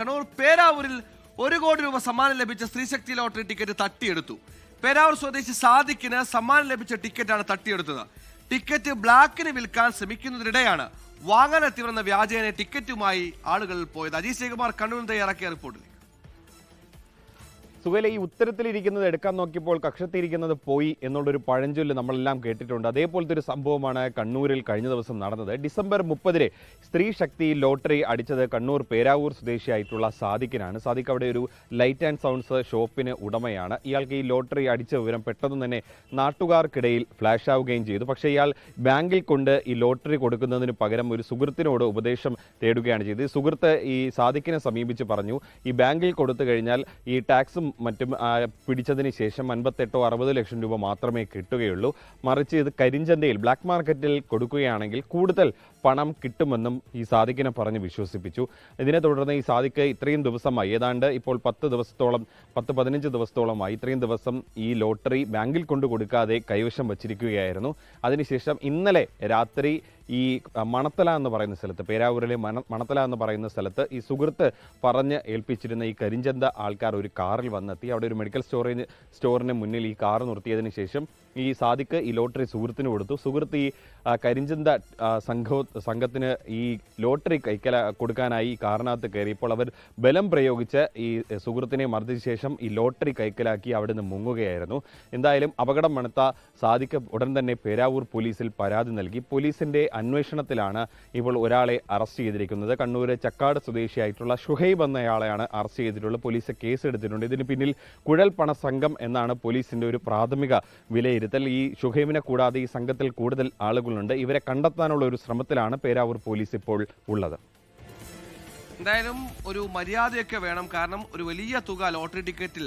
കണ്ണൂർ പേരാവൂരിൽ 1 കോടി രൂപ സമ്മാനം ലഭിച്ച സ്ത്രീശക്തി ലോട്ടറി ടിക്കറ്റ് തട്ടിയെടുത്തു. പേരാവൂർ സ്വദേശി സാദിഖിന് സമ്മാനം ലഭിച്ച ടിക്കറ്റാണ് തട്ടിയെടുത്തത്. ടിക്കറ്റ് ബ്ലാക്കിന് വിൽക്കാൻ ശ്രമിക്കുന്നതിനിടെയാണ് വാങ്ങാനെത്തിയവരെന്ന വ്യാജേന ടിക്കറ്റുമായി ആളുകൾ പോയത്. അജീഷ് ജയകുമാർ കണ്ണൂരിൽ തയ്യാറാക്കിയ റിപ്പോർട്ടിൽ. സുഹേല, ഈ ഉത്തരത്തിലിരിക്കുന്നത് എടുക്കാൻ നോക്കിയപ്പോൾ കക്ഷത്തിരിക്കുന്നത് പോയി എന്നുള്ളൊരു പഴഞ്ചൊല്ല് നമ്മളെല്ലാം കേട്ടിട്ടുണ്ട്. അതേപോലത്തെ ഒരു സംഭവമാണ് കണ്ണൂരിൽ കഴിഞ്ഞ ദിവസം നടന്നത്. ഡിസംബർ 30 സ്ത്രീ ശക്തി ലോട്ടറി അടിച്ചത് കണ്ണൂർ പേരാവൂർ സ്വദേശിയായിട്ടുള്ള സാദിഖിനാണ്. സാദിഖ് അവിടെ ഒരു ലൈറ്റ് ആൻഡ് സൗണ്ട്സ് ഷോപ്പിന് ഉടമയാണ്. ഇയാൾക്ക് ഈ ലോട്ടറി അടിച്ച വിവരം പെട്ടെന്ന് തന്നെ നാട്ടുകാർക്കിടയിൽ ഫ്ലാഷ് ആവുകയും ചെയ്തു. പക്ഷേ ഇയാൾ ബാങ്കിൽ കൊണ്ട് ഈ ലോട്ടറി കൊടുക്കുന്നതിന് പകരം ഒരു സുഹൃത്തിനോട് ഉപദേശം തേടുകയാണ് ചെയ്തത്. ഈ സുഹൃത്ത് ഈ സാദിഖിനെ സമീപിച്ച് പറഞ്ഞു, ഈ ബാങ്കിൽ കൊടുത്തു കഴിഞ്ഞാൽ ഈ ടാക്സും മറ്റും പിടിച്ചതിന് ശേഷം 58-60 ലക്ഷം രൂപ മാത്രമേ കിട്ടുകയുള്ളൂ. മറിച്ച് ഇത് കരിഞ്ചന്തയിൽ ബ്ലാക്ക് മാർക്കറ്റിൽ കൊടുക്കുകയാണെങ്കിൽ കൂടുതൽ പണം കിട്ടുമെന്നും ഈ സാദിഖിനെ പറഞ്ഞ് വിശ്വസിപ്പിച്ചു. ഇതിനെ തുടർന്ന് ഈ സാദിഖ് ഇത്രയും ദിവസമായി, ഏതാണ്ട് ഇപ്പോൾ 10-15 ദിവസത്തോളമായി ഇത്രയും ദിവസം ഈ ലോട്ടറി ബാങ്കിൽ കൊണ്ടു കൊടുക്കാതെ കൈവശം വച്ചിരിക്കുകയായിരുന്നു. അതിനുശേഷം ഇന്നലെ രാത്രി ഈ മണത്തല എന്ന് പറയുന്ന സ്ഥലത്ത്, പേരാവൂരിലെ മണത്തല എന്ന് പറയുന്ന സ്ഥലത്ത് ഈ സുഹൃത്ത് പറഞ്ഞ് ഏൽപ്പിച്ചിരുന്ന ഈ കരിഞ്ചന്ത ആൾക്കാർ ഒരു കാറിൽ വന്നെത്തി. അവിടെ ഒരു മെഡിക്കൽ സ്റ്റോറിന് മുന്നിൽ ഈ കാർ നിർത്തിയതിന് ശേഷം ഈ സാദിഖ് ഈ ലോട്ടറി സുഹൃത്തിന് കൊടുത്തു. സുഹൃത്ത് ഈ കരിഞ്ചന്ത സംഘത്തിന് ഈ ലോട്ടറി കൊടുക്കാനായി ഈ കാറിനകത്ത് കയറിയപ്പോൾ അവർ ബലം പ്രയോഗിച്ച് ഈ സുഹൃത്തിനെ മർദ്ദിച്ച ശേഷം ഈ ലോട്ടറി കൈക്കലാക്കി അവിടെ നിന്ന് മുങ്ങുകയായിരുന്നു. എന്തായാലും അപകടം മണത്ത സാദിഖ് ഉടൻ തന്നെ പേരാവൂർ പോലീസിൽ പരാതി നൽകി. പോലീസിന്റെ അന്വേഷണത്തിലാണ് ഇപ്പോൾ ഒരാളെ അറസ്റ്റ് ചെയ്തിരിക്കുന്നത്. കണ്ണൂർ ചക്കാട് സ്വദേശിയായിട്ടുള്ള ഷുഹൈബ് എന്നയാളെയാണ് അറസ്റ്റ് ചെയ്തിട്ടുള്ളത്. പോലീസ് കേസെടുത്തിട്ടുണ്ട്. ഇതിന് പിന്നിൽ കുഴൽപ്പണ സംഘം എന്നാണ് പോലീസിന്റെ ഒരു പ്രാഥമിക വിലയിരുത്തൽ. ഈ ഷുഹൈബിനെ കൂടാതെ ഈ സംഘത്തിൽ കൂടുതൽ ആളുകളുണ്ട്. ഇവരെ കണ്ടെത്താനുള്ള ഒരു ശ്രമത്തിലാണ് പേരാവൂർ പോലീസ് ഇപ്പോൾ ഉള്ളത്. എന്തായാലും ഒരു മര്യാദയൊക്കെ വേണം. കാരണം ഒരു വലിയ തുക ലോട്ടറി ടിക്കറ്റിൽ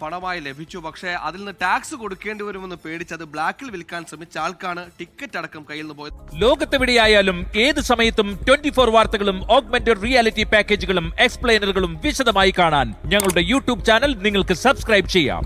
പണമായി ലഭിച്ചു. പക്ഷേ അതിൽ നിന്ന് ടാക്സ് കൊടുക്കേണ്ടി വരുമെന്ന് പേടിച്ച് അത് ബ്ലാക്കിൽ വിൽക്കാൻ ശ്രമിച്ച ആൾക്കാണ് ടിക്കറ്റ് അടക്കം കയ്യിൽ നിന്ന് പോയത്. ലോകത്തെവിടെയായാലും ഏത് സമയത്തും 24 വാർത്തകളും ഓഗ്മെന്റഡ് റിയാലിറ്റി പാക്കേജുകളും എക്സ്പ്ലെയിനറുകളും വിശദമായി കാണാൻ ഞങ്ങളുടെ യൂട്യൂബ് ചാനൽ നിങ്ങൾക്ക് സബ്സ്ക്രൈബ് ചെയ്യാം.